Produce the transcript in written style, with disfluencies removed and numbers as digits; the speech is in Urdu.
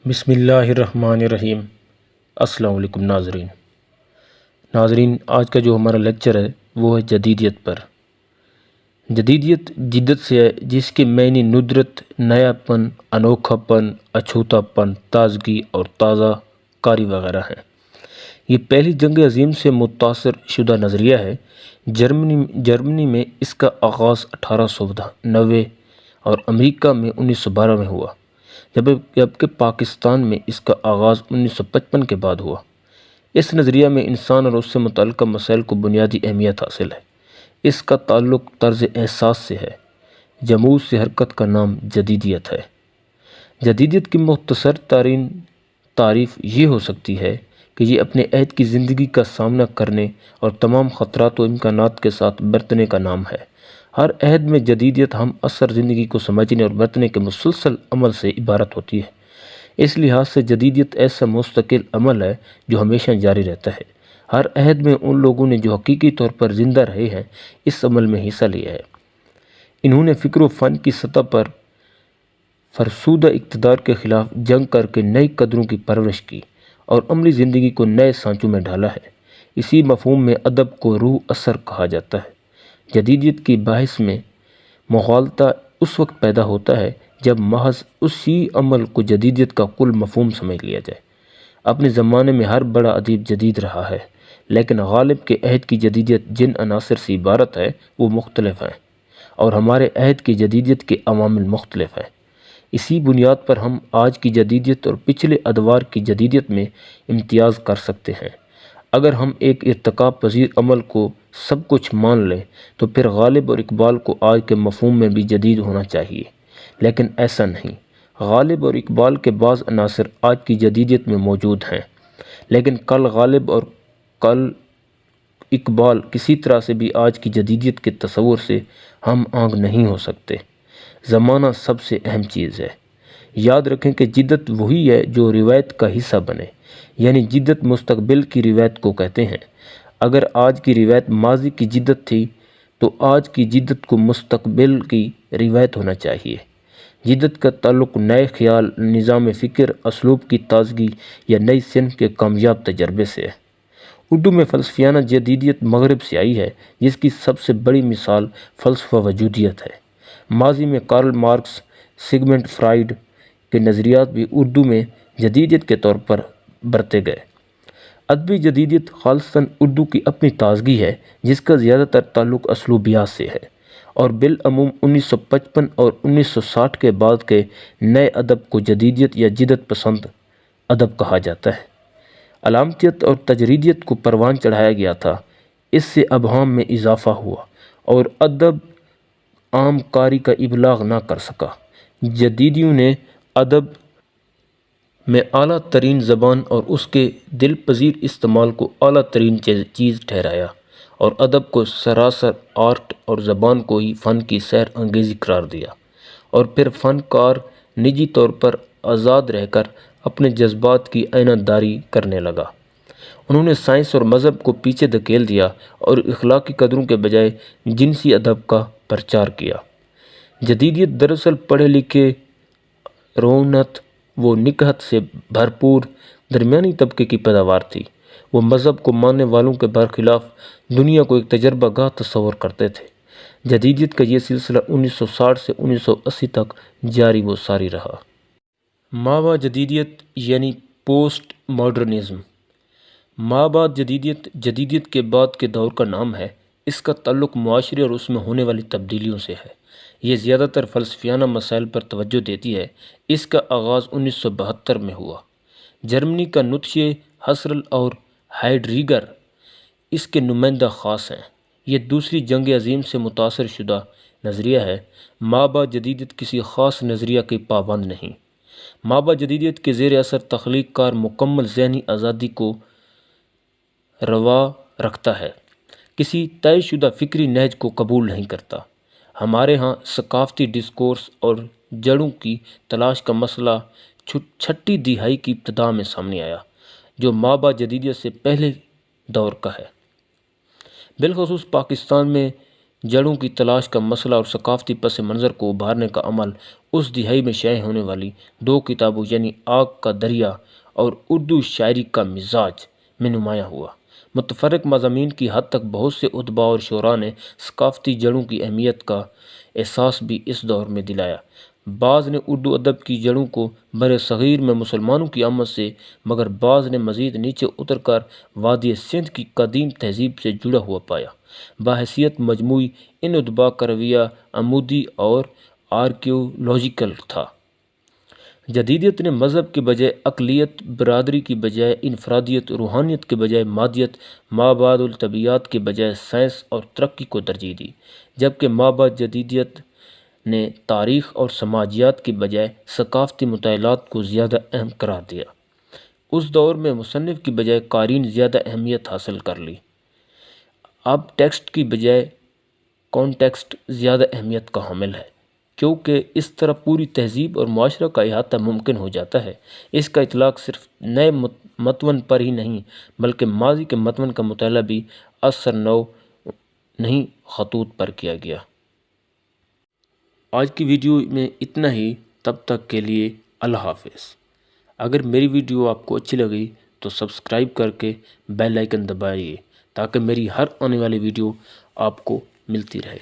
بسم اللہ الرحمن الرحیم۔ السلام علیکم ناظرین، آج کا جو ہمارا لیکچر ہے وہ ہے جدیدیت پر۔ جدیدیت جدت سے ہے، جس کے معنی ندرت، نیا پن، انوکھا پن، اچھوتا پن، تازگی اور تازہ کاری وغیرہ ہیں۔ یہ پہلی جنگ عظیم سے متاثر شدہ نظریہ ہے۔ جرمنی میں اس کا آغاز 1890 اور امریکہ میں 1912 میں ہوا، جبکہ پاکستان میں اس کا آغاز 1955 کے بعد ہوا۔ اس نظریہ میں انسان اور اس سے متعلقہ مسائل کو بنیادی اہمیت حاصل ہے۔ اس کا تعلق طرز احساس سے ہے۔ جمود سے حرکت کا نام جدیدیت ہے۔ جدیدیت کی مختصر ترین تعریف یہ ہو سکتی ہے کہ یہ اپنے عہد کی زندگی کا سامنا کرنے اور تمام خطرات و امکانات کے ساتھ برتنے کا نام ہے۔ ہر عہد میں جدیدیت ہم عصر زندگی کو سمجھنے اور برتنے کے مسلسل عمل سے عبارت ہوتی ہے۔ اس لحاظ سے جدیدیت ایسا مستقل عمل ہے جو ہمیشہ جاری رہتا ہے۔ ہر عہد میں ان لوگوں نے جو حقیقی طور پر زندہ رہے ہیں اس عمل میں حصہ لیا ہے۔ انہوں نے فکر و فن کی سطح پر فرسودہ اقتدار کے خلاف جنگ کر کے نئی قدروں کی پرورش کی اور عملی زندگی کو نئے سانچوں میں ڈھالا ہے۔ اسی مفہوم میں ادب کو روح اثر کہا جاتا ہے۔ جدیدیت کی باعث میں مغالطہ اس وقت پیدا ہوتا ہے جب محض اسی عمل کو جدیدیت کا کل مفہوم سمجھ لیا جائے۔ اپنے زمانے میں ہر بڑا ادیب جدید رہا ہے، لیکن غالب کے عہد کی جدیدیت جن عناصر سے عبارت ہے وہ مختلف ہیں، اور ہمارے عہد کی جدیدیت کے عوامل مختلف ہیں۔ اسی بنیاد پر ہم آج کی جدیدیت اور پچھلے ادوار کی جدیدیت میں امتیاز کر سکتے ہیں۔ اگر ہم ایک ارتقا پذیر عمل کو سب کچھ مان لیں تو پھر غالب اور اقبال کو آج کے مفہوم میں بھی جدید ہونا چاہیے، لیکن ایسا نہیں۔ غالب اور اقبال کے بعض عناصر آج کی جدیدیت میں موجود ہیں، لیکن کل غالب اور کل اقبال کسی طرح سے بھی آج کی جدیدیت کے تصور سے ہم آہنگ نہیں ہو سکتے۔ زمانہ سب سے اہم چیز ہے۔ یاد رکھیں کہ جدت وہی ہے جو روایت کا حصہ بنے، یعنی جدت مستقبل کی روایت کو کہتے ہیں۔ اگر آج کی روایت ماضی کی جدت تھی تو آج کی جدت کو مستقبل کی روایت ہونا چاہیے۔ جدت کا تعلق نئے خیال، نظام فکر، اسلوب کی تازگی یا نئی صنف کے کامیاب تجربے سے ہے۔ اردو میں فلسفیانہ جدیدیت مغرب سے آئی ہے، جس کی سب سے بڑی مثال فلسفہ وجودیت ہے۔ ماضی میں کارل مارکس، سگمنڈ فرائیڈ کے نظریات بھی اردو میں جدیدیت کے طور پر برتے گئے۔ ادبی جدیدیت خالصتاً اردو کی اپنی تازگی ہے، جس کا زیادہ تر تعلق اسلوبیات سے ہے، اور بالعموم 1955 اور 1960 کے بعد کے نئے ادب کو جدیدیت یا جدت پسند ادب کہا جاتا ہے۔ علامتیت اور تجریدیت کو پروان چڑھایا گیا تھا، اس سے ابہام میں اضافہ ہوا اور ادب عام کاری کا ابلاغ نہ کر سکا۔ جدیدیوں نے ادب میں اعلیٰ ترین زبان اور اس کے دل پذیر استعمال کو اعلیٰ ترین چیز ٹھہرایا، اور ادب کو سراسر آرٹ اور زبان کو ہی فن کی سیر انگیزی قرار دیا، اور پھر فن کار نجی طور پر آزاد رہ کر اپنے جذبات کی آئینہ داری کرنے لگا۔ انہوں نے سائنس اور مذہب کو پیچھے دھکیل دیا اور اخلاقی قدروں کے بجائے جنسی ادب کا پرچار کیا۔ جدیدیت دراصل پڑھے لکھے، رونت و نکہت سے بھرپور درمیانی طبقے کی پیداوار تھی۔ وہ مذہب کو ماننے والوں کے برخلاف دنیا کو ایک تجربہ گاہ تصور کرتے تھے۔ جدیدیت کا یہ سلسلہ 1960 سے 1980 تک جاری و ساری رہا۔ مابعد جدیدیت یعنی پوسٹ ماڈرنزم۔ مابعد جدیدیت جدیدیت کے بعد کے دور کا نام ہے۔ اس کا تعلق معاشرے اور اس میں ہونے والی تبدیلیوں سے ہے۔ یہ زیادہ تر فلسفیانہ مسائل پر توجہ دیتی ہے۔ اس کا آغاز 1972 میں ہوا۔ جرمنی کا نیتشے، ہسرل اور ہائیڈریگر اس کے نمائندہ خاص ہیں۔ یہ دوسری جنگ عظیم سے متاثر شدہ نظریہ ہے۔ مابعد جدیدیت کسی خاص نظریہ کی پابند نہیں۔ مابعد جدیدیت کے زیر اثر تخلیق کار مکمل ذہنی آزادی کو روا رکھتا ہے، کسی طے شدہ فکری نہج کو قبول نہیں کرتا۔ ہمارے ہاں ثقافتی ڈسکورس اور جڑوں کی تلاش کا مسئلہ چھٹی دہائی کی ابتدا میں سامنے آیا، جو مابعد جدیدیت سے پہلے دور کا ہے۔ بالخصوص پاکستان میں جڑوں کی تلاش کا مسئلہ اور ثقافتی پس منظر کو ابھارنے کا عمل اس دہائی میں شائع ہونے والی 2 کتابوں یعنی آگ کا دریا اور اردو شاعری کا مزاج میں نمایاں ہوا۔ متفرق مضامین کی حد تک بہت سے ادبا اور شعراء نے ثقافتی جڑوں کی اہمیت کا احساس بھی اس دور میں دلایا۔ بعض نے اردو ادب کی جڑوں کو بر صغیر میں مسلمانوں کی آمد سے، مگر بعض نے مزید نیچے اتر کر وادی سندھ کی قدیم تہذیب سے جڑا ہوا پایا۔ بحیثیت مجموعی ان ادبا کا رویہ عمودی اور آرکیولوجیکل تھا۔ جدیدیت نے مذہب کے بجائے عقلیت، برادری کی بجائے انفرادیت، روحانیت کے بجائے مادیت، مابعد الطبیعیات کے بجائے سائنس اور ترقی کو ترجیح دی، جبکہ مابعد جدیدیت نے تاریخ اور سماجیات کی بجائے ثقافتی مطالعات کو زیادہ اہم قرار دیا۔ اس دور میں مصنف کی بجائے قارئین زیادہ اہمیت حاصل کر لی۔ اب ٹیکسٹ کی بجائے کانٹیکسٹ زیادہ اہمیت کا حامل ہے، کیونکہ اس طرح پوری تہذیب اور معاشرہ کا احاطہ ممکن ہو جاتا ہے۔ اس کا اطلاق صرف نئے متون پر ہی نہیں بلکہ ماضی کے متون کا مطالعہ بھی اثر نو نہیں خطوط پر کیا گیا۔ آج کی ویڈیو میں اتنا ہی، تب تک کے لیے اللہ حافظ۔ اگر میری ویڈیو آپ کو اچھی لگی تو سبسکرائب کر کے بیل آئیکن دبائیے تاکہ میری ہر آنے والی ویڈیو آپ کو ملتی رہے۔